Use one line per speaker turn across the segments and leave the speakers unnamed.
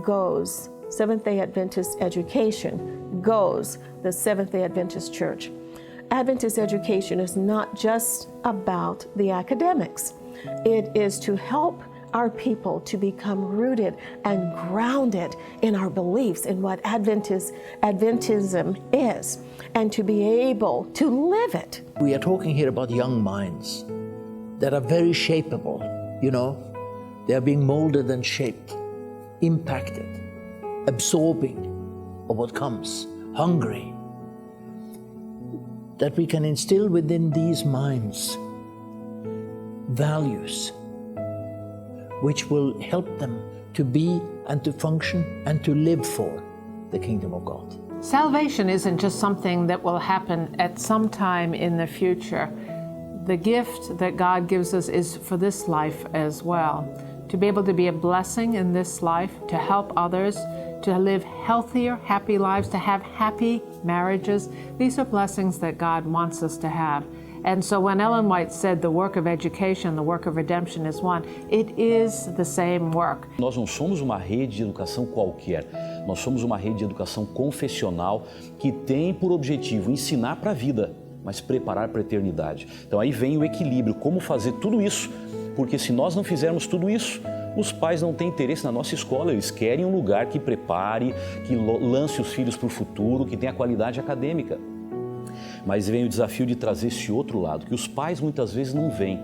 goes, Seventh-day Adventist education goes the Seventh-day Adventist Church. Adventist education is not just about the academics. It is to help our people to become rooted and grounded in our beliefs in what Adventism is, and to be able to live it.
We are talking here about young minds that are very shapeable, you know. They are being molded and shaped, impacted, absorbing of what comes, hungry. That we can instill within these minds values which will help them to be and to function and to live for the kingdom of God.
Salvation isn't just something that will happen at some time in the future. The gift that God gives us is for this life as well. To be able to be a blessing in this life, to help others, to live healthier, happy lives, to have happy marriages. These are blessings that God wants us to have. And so when Ellen White said the work of education, the work of redemption is one, it is the same work.
Nós não somos uma rede de educação qualquer. Nós somos uma rede de educação confessional que tem por objetivo ensinar para a vida, mas preparar para a eternidade. Então aí vem o equilíbrio, como fazer tudo isso, porque se nós não fizermos tudo isso, os pais não têm interesse na nossa escola, eles querem um lugar que prepare, que lance os filhos para o futuro, que tenha qualidade acadêmica. Mas vem o desafio de trazer esse outro lado, que os pais muitas vezes não veem,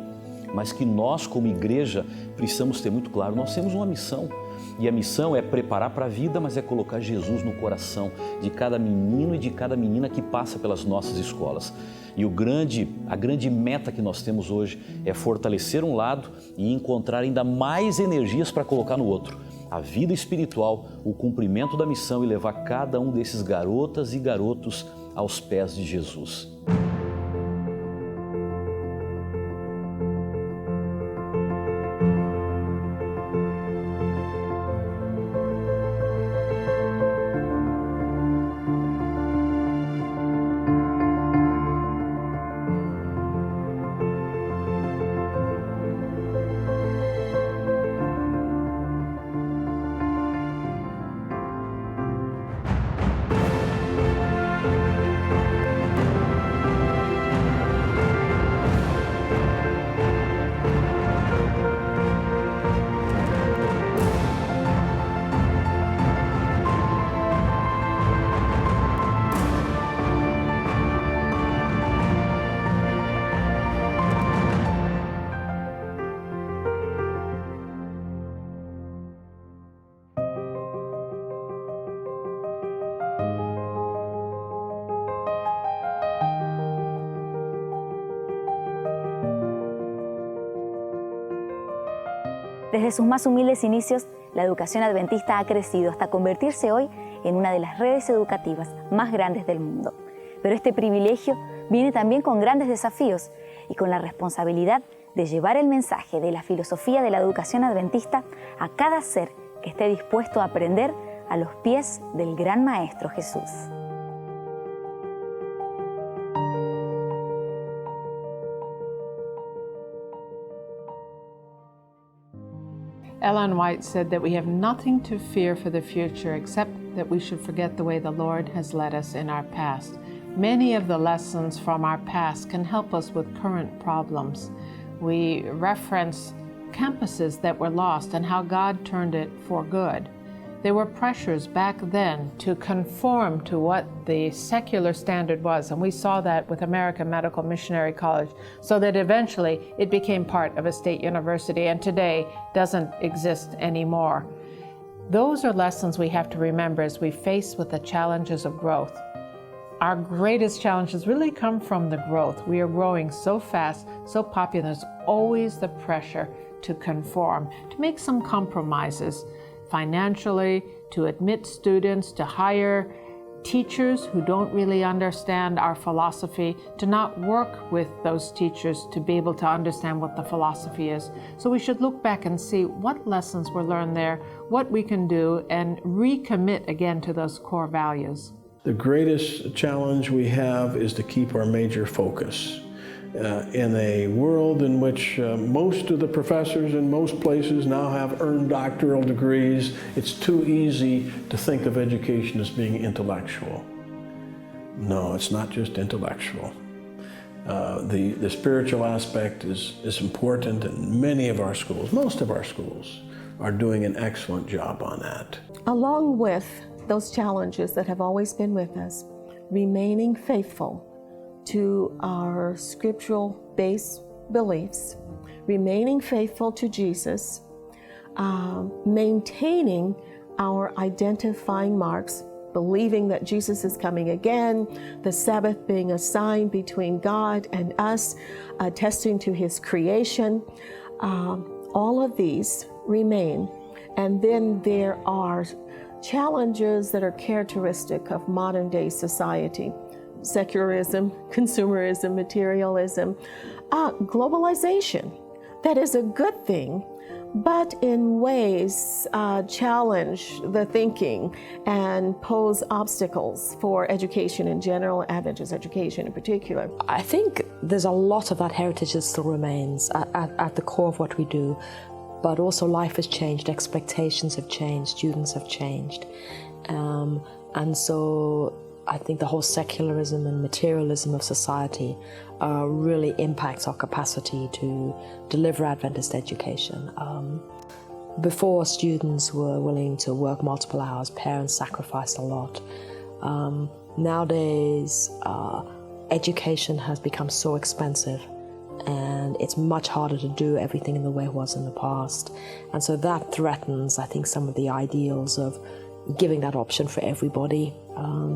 mas que nós como igreja precisamos ter muito claro, nós temos uma missão. E a missão é preparar para a vida, mas é colocar Jesus no coração de cada menino e de cada menina que passa pelas nossas escolas. E a grande meta que nós temos hoje é fortalecer um lado e encontrar ainda mais energias para colocar no outro. A vida espiritual, o cumprimento da missão e levar cada um desses garotas e garotos aos pés de Jesus.
Desde sus más humildes inicios, la educación adventista ha crecido hasta convertirse hoy en una de las redes educativas más grandes del mundo. Pero este privilegio viene también con grandes desafíos y con la responsabilidad de llevar el mensaje de la filosofía de la educación adventista a cada ser que esté dispuesto a aprender a los pies del gran Maestro Jesús.
Ellen White said that we have nothing to fear for the future except that we should forget the way the Lord has led us in our past. Many of the lessons from our past can help us with current problems. We reference campuses that were lost and how God turned it for good. There were pressures back then to conform to what the secular standard was, and we saw that with American Medical Missionary College, so that eventually it became part of a state university and today doesn't exist anymore. Those are lessons we have to remember as we face with the challenges of growth. Our greatest challenges really come from the growth. We are growing so fast, so popular, there's always the pressure to conform, to make some compromises financially, to admit students, to hire teachers who don't really understand our philosophy, to not work with those teachers to be able to understand what the philosophy is. So we should look back and see what lessons were learned there, what we can do, and recommit again to those core values.
The greatest challenge we have is to keep our major focus. in a world in which most of the professors in most places now have earned doctoral degrees, it's too easy to think of education as being intellectual. No, it's not just intellectual. The spiritual aspect is important, and many of our schools, most of our schools, are doing an excellent job on that.
Along with those challenges that have always been with us, remaining faithful to our scriptural-based beliefs, remaining faithful to Jesus, maintaining our identifying marks, believing that Jesus is coming again, the Sabbath being a sign between God and us, attesting to His creation. All of these remain. And then there are challenges that are characteristic of modern day society: secularism, consumerism, materialism, globalization. That is a good thing, but in ways challenge the thinking and pose obstacles for education in general, Adventist education in particular.
I think there's a lot of that heritage that still remains at the core of what we do, but also life has changed, expectations have changed, students have changed. And so I think the whole secularism and materialism of society really impacts our capacity to deliver Adventist education. Before, students were willing to work multiple hours, parents sacrificed a lot. Nowadays, education has become so expensive, and it's much harder to do everything in the way it was in the past. And so that threatens, I think, some of the ideals of giving that option for everybody,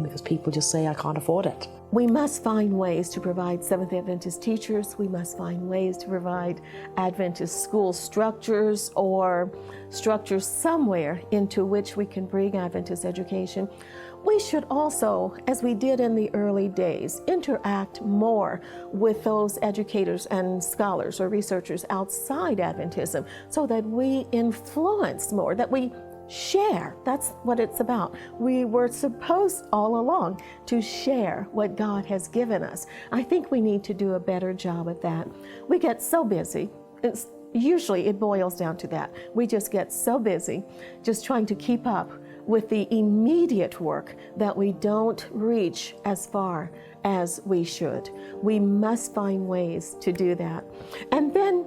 because people just say, I can't afford it.
We must find ways to provide Seventh-day Adventist teachers. We must find ways to provide Adventist school structures or structures somewhere into which we can bring Adventist education. We should also, as we did in the early days, interact more with those educators and scholars or researchers outside Adventism so that we influence more, that we share. That's what it's about. We were supposed all along to share what God has given us. I think we need to do a better job at that. We get so busy. Usually it boils down to that. We just get so busy just trying to keep up with the immediate work that we don't reach as far as we should. We must find ways to do that. And then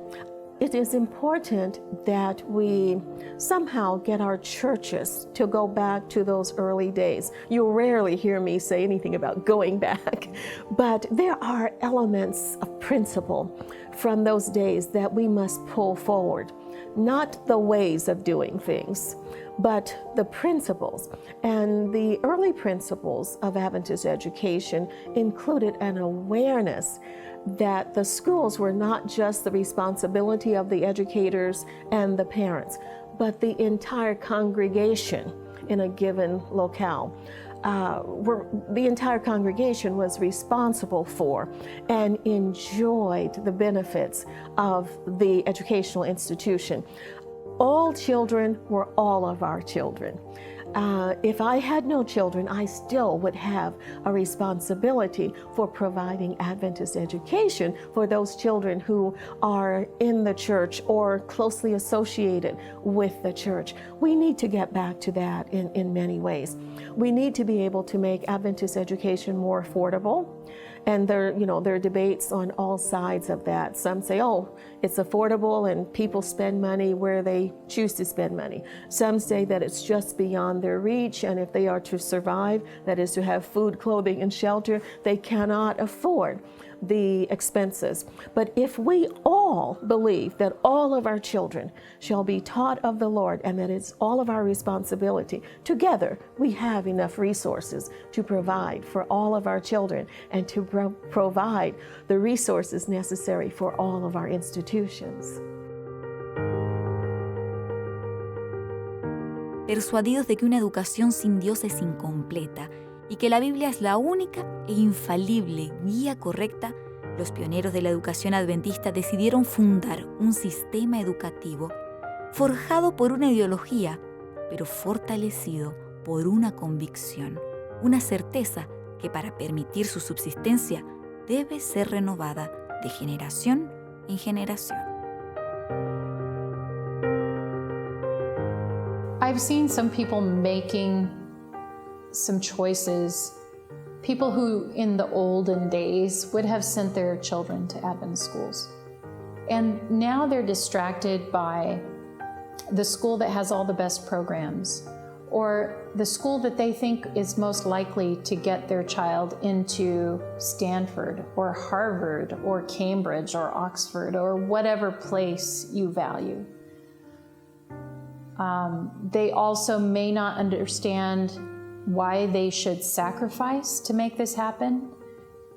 it is important that we somehow get our churches to go back to those early days. You'll rarely hear me say anything about going back, but there are elements of principle from those days that we must pull forward. Not the ways of doing things, but the principles. And the early principles of Adventist education included an awareness that the schools were not just the responsibility of the educators and the parents, but the entire congregation in a given locale. The entire congregation was responsible for and enjoyed the benefits of the educational institution. All children were all of our children. If I had no children, I still would have a responsibility for providing Adventist education for those children who are in the church or closely associated with the church. We need to get back to that in many ways. We need to be able to make Adventist education more affordable. And there are debates on all sides of that. Some say, oh, it's affordable and people spend money where they choose to spend money. Some say that it's just beyond their reach, and if they are to survive, that is to have food, clothing, and shelter, they cannot afford the expenses. But if we all believe that all of our children shall be taught of the Lord and that it's all of our responsibility, together we have enough resources to provide for all of our children and to provide the resources necessary for all of our institutions.
Persuadidos de que una educación sin Dios es incompleta y que la Biblia es la única e infalible guía correcta, los pioneros de la educación adventista decidieron fundar un sistema educativo forjado por una ideología, pero fortalecido por una convicción, una certeza que para permitir su subsistencia debe ser renovada
de generación en generación.
I've seen some people making some choices, people who in the olden days would have sent their children to Adventist schools. And now they're distracted by the school that has all the best programs, or the school that they think is most likely to get their child into Stanford or Harvard or Cambridge or Oxford or whatever place you value. They also may not understand why they should sacrifice to make this happen.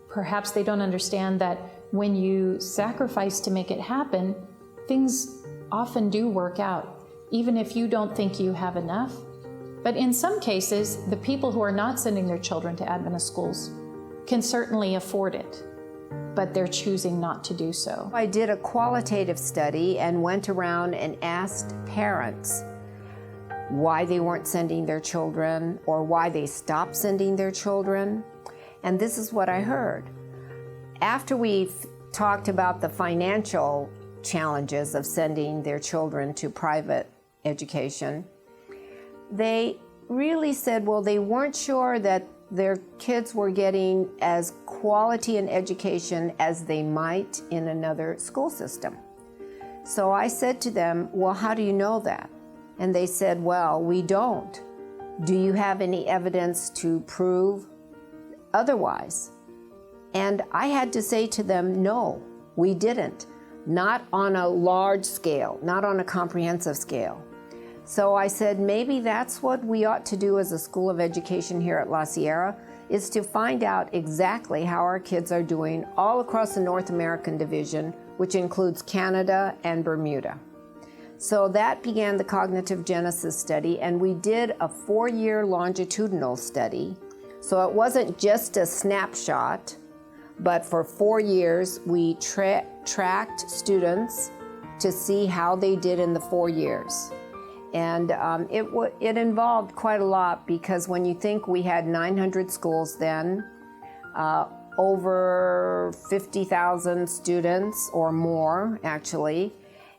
Perhaps they don't understand that when you sacrifice to make it happen, things often do work out, even if you don't think you have enough. But in some cases, the people who are not sending their children to Adventist schools can certainly afford it, but they're choosing not to do so.
I did a qualitative study and went around and asked parents why they weren't sending their children or why they stopped sending their children. And this is what I heard. After we talked about the financial challenges of sending their children to private education, they really said, well, they weren't sure that their kids were getting as quality an education as they might in another school system. So I said to them, well, how do you know that? And they said, well, we don't. Do you have any evidence to prove otherwise? And I had to say to them, no, we didn't. Not on a large scale, not on a comprehensive scale. So I said, maybe that's what we ought to do as a School of Education here at La Sierra, is to find out exactly how our kids are doing all across the North American division, which includes Canada and Bermuda. So that began the Cognitive Genesis study, and we did a 4-year longitudinal study. So it wasn't just a snapshot, but for 4 years we tracked students to see how they did in the 4 years. And it involved quite a lot, because when you think we had 900 schools then, over 50,000 students or more actually,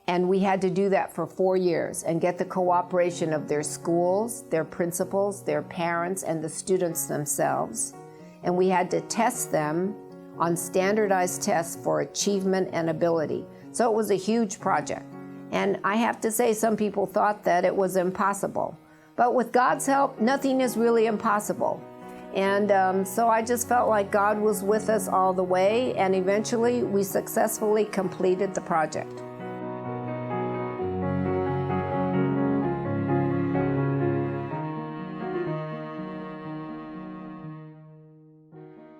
and we had to do that for 4 years and get the cooperation of their schools, their principals, their parents, and the students themselves. And we had to test them on standardized tests for achievement and ability. So it was a huge project. And I have to say, some people thought that it was impossible. But with God's help, nothing is really impossible. And so I just felt like God was with us all the way, and eventually we successfully completed the project.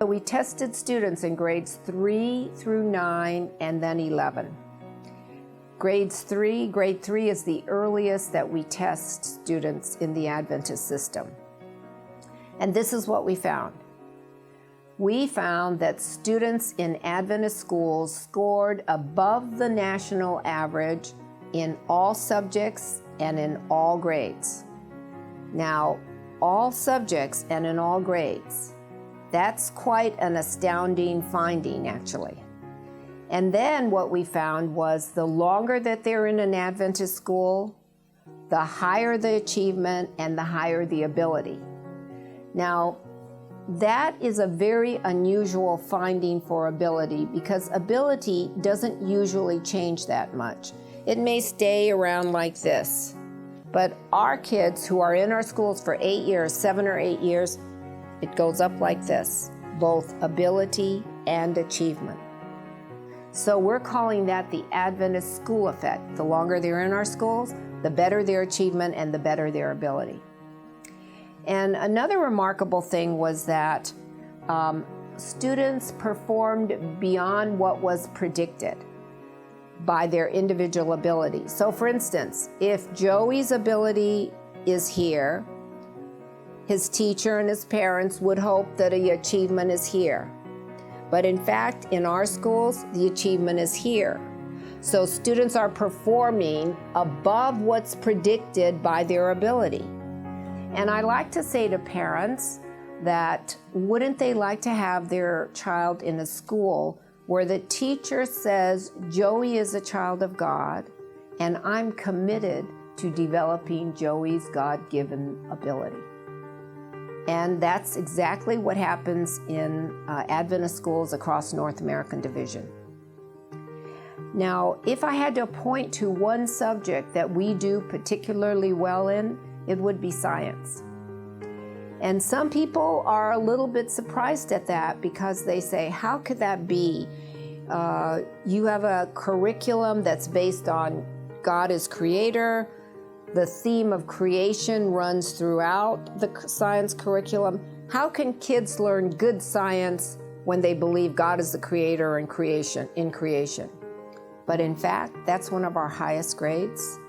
We tested students in grades 3 through 9 and then 11. Grade 3 is the earliest that we test students in the Adventist system. And this is what we found. We found that students in Adventist schools scored above the national average in all subjects and in all grades. Now, all subjects and in all grades, that's quite an astounding finding, actually. And then what we found was the longer that they're in an Adventist school, the higher the achievement and the higher the ability. Now, that is a very unusual finding for ability, because ability doesn't usually change that much. It may stay around like this. But our kids who are in our schools for 8 years, 7 or 8 years, it goes up like this, both ability and achievement. So we're calling that the Adventist school effect. The longer they're in our schools, the better their achievement and the better their ability. And another remarkable thing was that students performed beyond what was predicted by their individual ability. So for instance, if Joey's ability is here, his teacher and his parents would hope that the achievement is here. But in fact, in our schools, the achievement is here. So students are performing above what's predicted by their ability. And I like to say to parents that wouldn't they like to have their child in a school where the teacher says, Joey is a child of God, and I'm committed to developing Joey's God-given ability. And that's exactly what happens in Adventist schools across North American Division. Now, if I had to point to one subject that we do particularly well in, it would be science. And some people are a little bit surprised at that because they say, how could that be? You have a curriculum that's based on God as creator. The theme of creation runs throughout the science curriculum. How can kids learn good science when they believe God is the creator and in creation? But in fact, that's one of our highest grades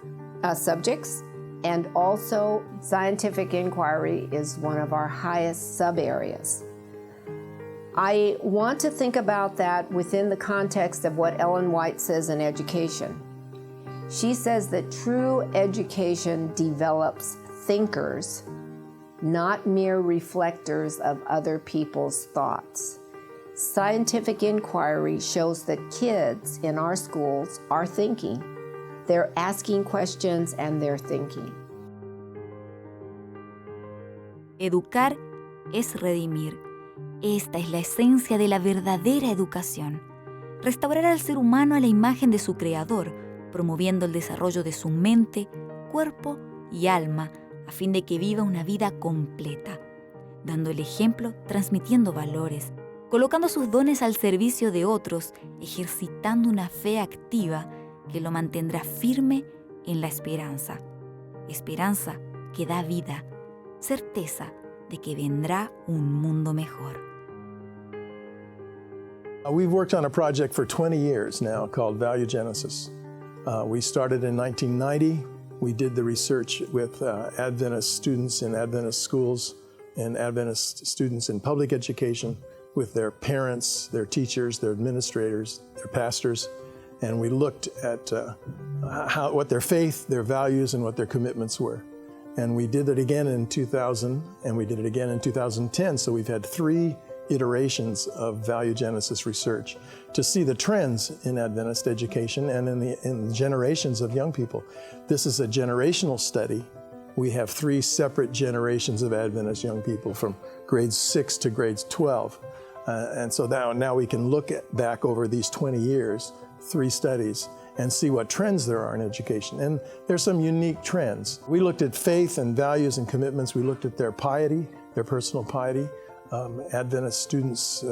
subjects. And also, scientific inquiry is one of our highest sub-areas. I want to think about that within the context of what Ellen White says in education. She says that true education develops thinkers, not mere reflectors of other people's thoughts. Scientific inquiry shows that kids in our schools are thinking. They're asking questions and they're thinking.
Educar es redimir. Esta es la esencia de la verdadera educación. Restaurar al ser humano a la imagen de su Creador, promoviendo el desarrollo de su mente, cuerpo y alma, a fin de que viva una vida completa, dando el ejemplo, transmitiendo valores, colocando sus dones al servicio de otros, ejercitando una fe activa que lo mantendrá firme en la esperanza. Esperanza que da vida, certeza de que vendrá un mundo mejor.
We've worked on a project for 20 years now called Value Genesis. We started in 1990. We did the research with Adventist students in Adventist schools and Adventist students in public education with their parents, their teachers, their administrators, their pastors, and we looked at what their faith, their values, and what their commitments were. And we did it again in 2000, and we did it again in 2010, so we've had 3 iterations of Value Genesis research to see the trends in Adventist education and in the generations of young people. This is a generational study. We have 3 separate generations of Adventist young people from grades 6 to grades 12. And so now we can look back over these 20 years, 3 studies, and see what trends there are in education. And there's some unique trends. We looked at faith and values and commitments. We looked at their piety, their personal piety. Adventist students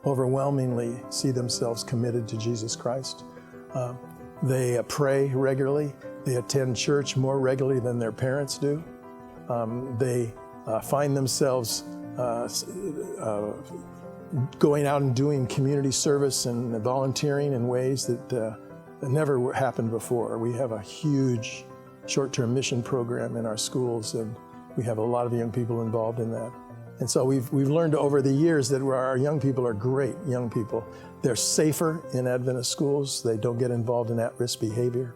overwhelmingly see themselves committed to Jesus Christ. They pray regularly. They attend church more regularly than their parents do. They find themselves going out and doing community service and volunteering in ways that never happened before. We have a huge short-term mission program in our schools, and we have a lot of young people involved in that. And so we've learned over the years that our young people are great young people. They're safer in Adventist schools. They don't get involved in at-risk behavior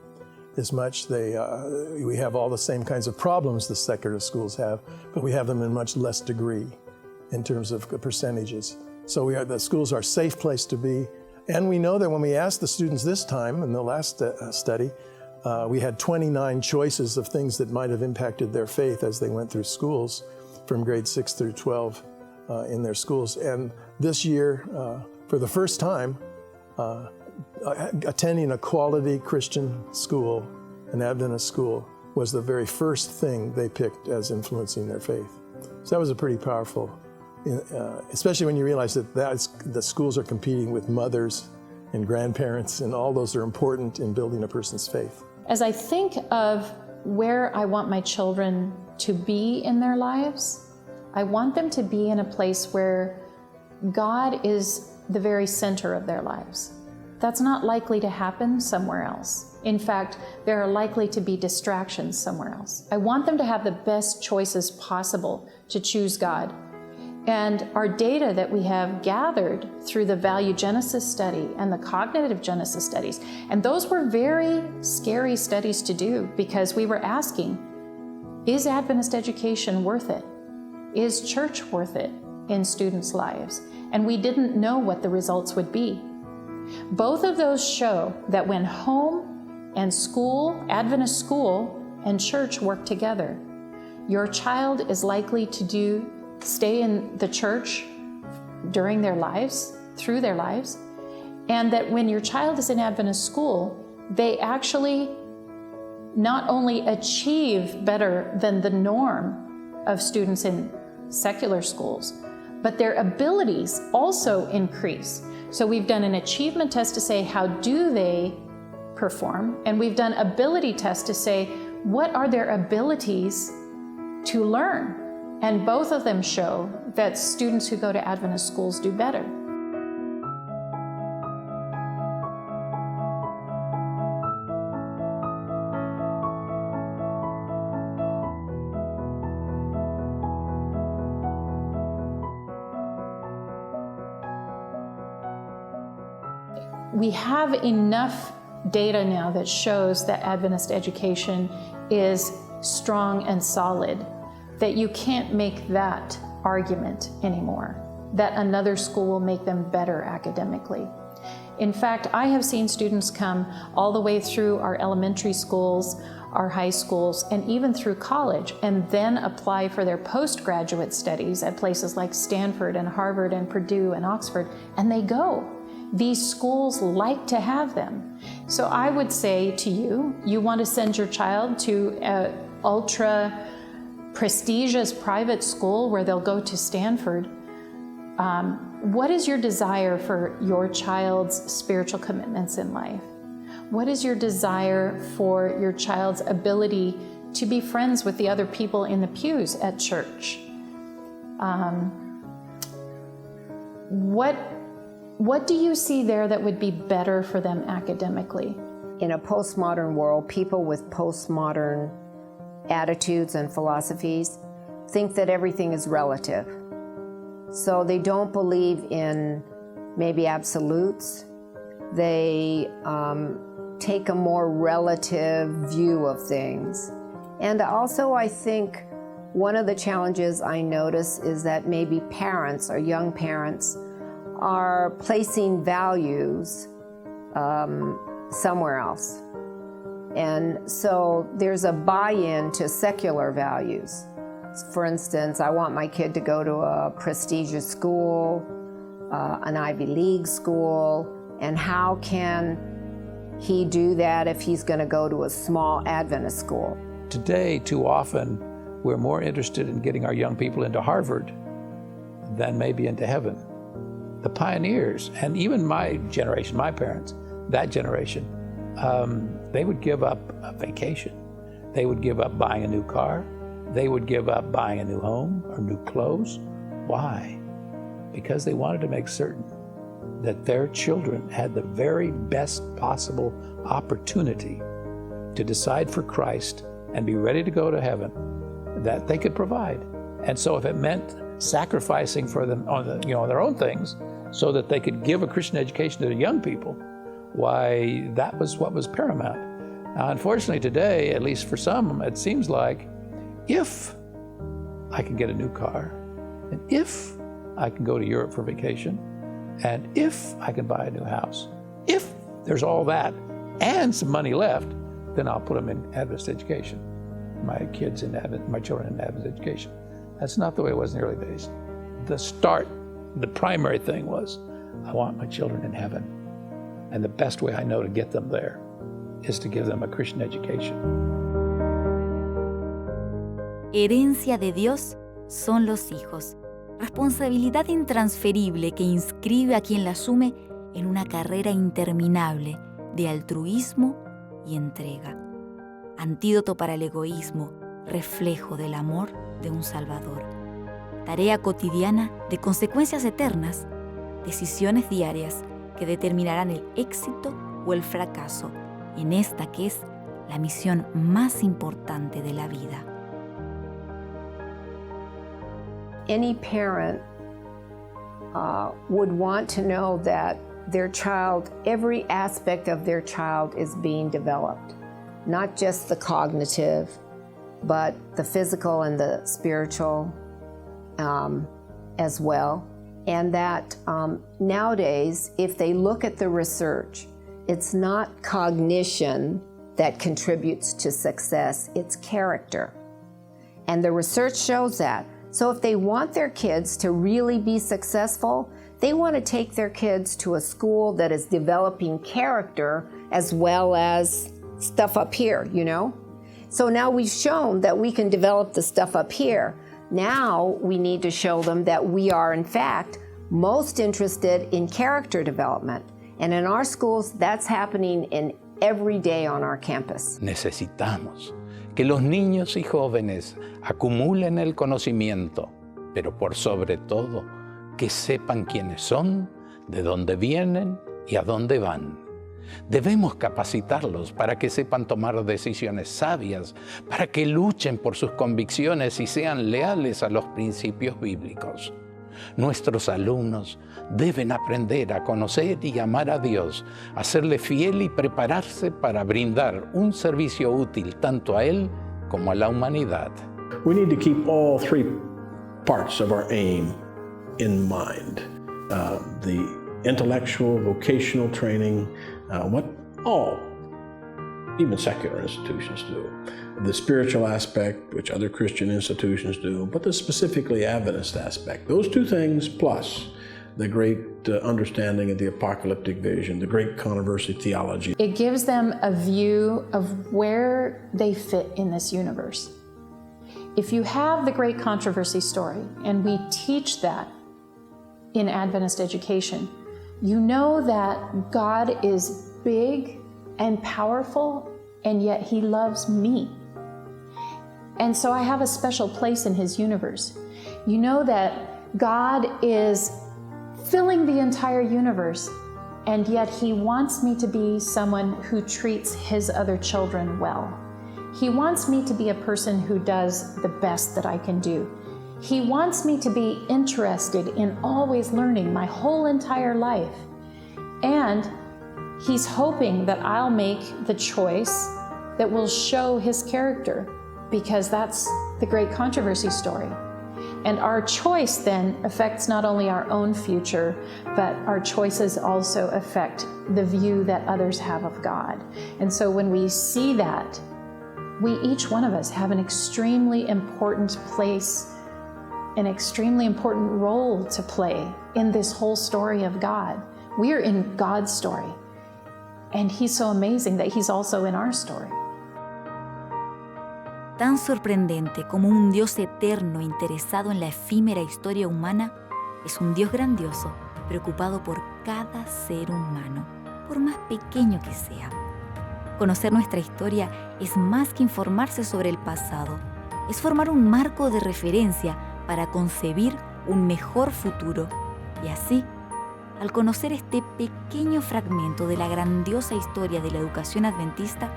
as much. We have all the same kinds of problems the secular schools have, but we have them in much less degree in terms of percentages. So the schools are a safe place to be. And we know that when we asked the students this time, in the last study, we had 29 choices of things that might have impacted their faith as they went through schools from grade 6 through 12 in their schools. And this year, for the first time, attending a quality Christian school, an Adventist school, was the very first thing they picked as influencing their faith. So that was a pretty powerful, especially when you realize that the schools are competing with mothers and grandparents, and all those are important in building a person's faith.
As I think of where I want my children to be in their lives, I want them to be in a place where God is the very center of their lives. That's not likely to happen somewhere else. In fact, there are likely to be distractions somewhere else. I want them to have the best choices possible to choose God. And our data that we have gathered through the Value Genesis study and the Cognitive Genesis studies, and those were very scary studies to do because we were asking, is Adventist education worth it? Is church worth it in students' lives? And we didn't know what the results would be. Both of those show that when home and school, Adventist school and church work together, your child is likely to stay in the church during their lives, through their lives, and that when your child is in Adventist school, they actually not only achieve better than the norm of students in secular schools, but their abilities also increase. So we've done an achievement test to say, how do they perform? And we've done ability tests to say, what are their abilities to learn? And both of them show that students who go to Adventist schools do better. We have enough data now that shows that Adventist education is strong and solid, that you can't make that argument anymore, that another school will make them better academically. In fact, I have seen students come all the way through our elementary schools, our high schools, and even through college, and then apply for their postgraduate studies at places like Stanford and Harvard and Purdue and Oxford, and they go. These schools like to have them. So I would say to you, you want to send your child to an ultra prestigious private school where they'll go to Stanford. What is your desire for your child's spiritual commitments in life? What is your desire for your child's ability to be friends with the other people in the pews at church? What do you see there that would be better for them academically?
In a postmodern world, people with postmodern attitudes and philosophies think that everything is relative. So they don't believe in maybe absolutes. They take a more relative view of things. And also I think one of the challenges I notice is that maybe parents or young parents are placing values somewhere else. And so there's a buy-in to secular values. For instance, I want my kid to go to a prestigious school, an Ivy League school, and how can he do that if he's going to go to a small Adventist school?
Today, too often, we're more interested in getting our young people into Harvard than maybe into heaven. The pioneers, and even my generation, my parents, that generation, they would give up a vacation. They would give up buying a new car. They would give up buying a new home or new clothes. Why? Because they wanted to make certain that their children had the very best possible opportunity to decide for Christ and be ready to go to heaven that they could provide. And so if it meant sacrificing for them on their own things so that they could give a Christian education to the young people, why, that was what was paramount. Now, unfortunately today, at least for some, it seems like if I can get a new car, and if I can go to Europe for vacation, and if I can buy a new house, if there's all that and some money left, then I'll put them in Adventist education. My children in Adventist education. That's not the way it was in the early days. The primary thing was, I want my children in heaven. And the best way I know to get them there is to give them a Christian education.
Herencia de Dios son los hijos. Responsabilidad intransferible que inscribe a quien la asume en una carrera interminable de altruismo y entrega. Antídoto para el egoísmo, reflejo del amor de un Salvador. Tarea cotidiana de consecuencias eternas, decisiones diarias que determinarán el éxito o el fracaso en esta que es la misión más importante de la vida.
Any parent would want to know that their child, every aspect of their child is being developed. Not just the cognitive, but the physical and the spiritual as well. And that nowadays, if they look at the research, it's not cognition that contributes to success, it's character. And the research shows that. So if they want their kids to really be successful, they want to take their kids to a school that is developing character as well as stuff up here, you know? So now we've shown that we can develop the stuff up here. Now we need to show them that we are, in fact, most interested in character development. And in our schools, that's happening in every day on our campus.
Necesitamos que los niños y jóvenes acumulen el conocimiento, pero por sobre todo, que sepan quiénes son, de dónde vienen y a dónde van. Debemos capacitarlos para que sepan tomar decisiones sabias, para que luchen por sus convicciones y sean leales a los principios bíblicos. Nuestros alumnos deben aprender a conocer y amar a Dios, a serle fiel y prepararse para brindar un servicio útil tanto a Él como a la humanidad.
We need to keep all three parts of our aim in mind. The intellectual, vocational training, what all, even secular institutions do. The spiritual aspect, which other Christian institutions do, but the specifically Adventist aspect. Those two things plus the great understanding of the apocalyptic vision, the great controversy theology.
It gives them a view of where they fit in this universe. If you have the great controversy story, and we teach that in Adventist education, you know that God is big and powerful, and yet He loves me. And so I have a special place in His universe. You know that God is filling the entire universe, and yet He wants me to be someone who treats His other children well. He wants me to be a person who does the best that I can do. He wants me to be interested in always learning my whole entire life. And He's hoping that I'll make the choice that will show His character, because that's the great controversy story. And our choice then affects not only our own future, but our choices also affect the view that others have of God. And so when we see that, we, each one of us, have an extremely important place, an extremely important role to play in this whole story of God. We are in God's story. And He's so amazing that He's also in our story.
Tan sorprendente como un Dios eterno interesado en la efímera historia humana, es un Dios grandioso, preocupado por cada ser humano, por más pequeño que sea. Conocer nuestra historia es más que informarse sobre el pasado, es formar un marco de referencia para concebir un mejor futuro. Y así, al conocer este pequeño fragmento de la grandiosa historia de la educación adventista,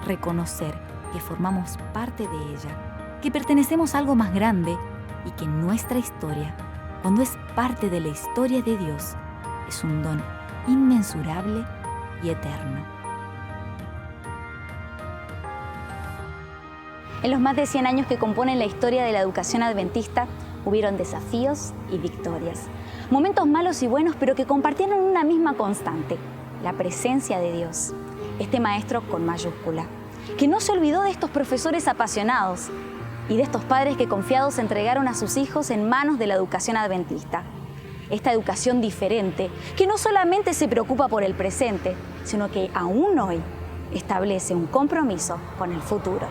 reconocer que formamos parte de ella, que pertenecemos a algo más grande y que nuestra historia, cuando es parte de la historia de Dios, es un don inmensurable y eterno.
En los más de 100 años que componen la historia de la educación adventista, hubieron desafíos y victorias. Momentos malos y buenos, pero que compartieron una misma constante: la presencia de Dios. Este maestro con mayúscula, que no se olvidó de estos profesores apasionados y de estos padres que confiados entregaron a sus hijos en manos de la educación adventista. Esta educación diferente, que no solamente se preocupa por el presente, sino que aún hoy establece un compromiso con el futuro.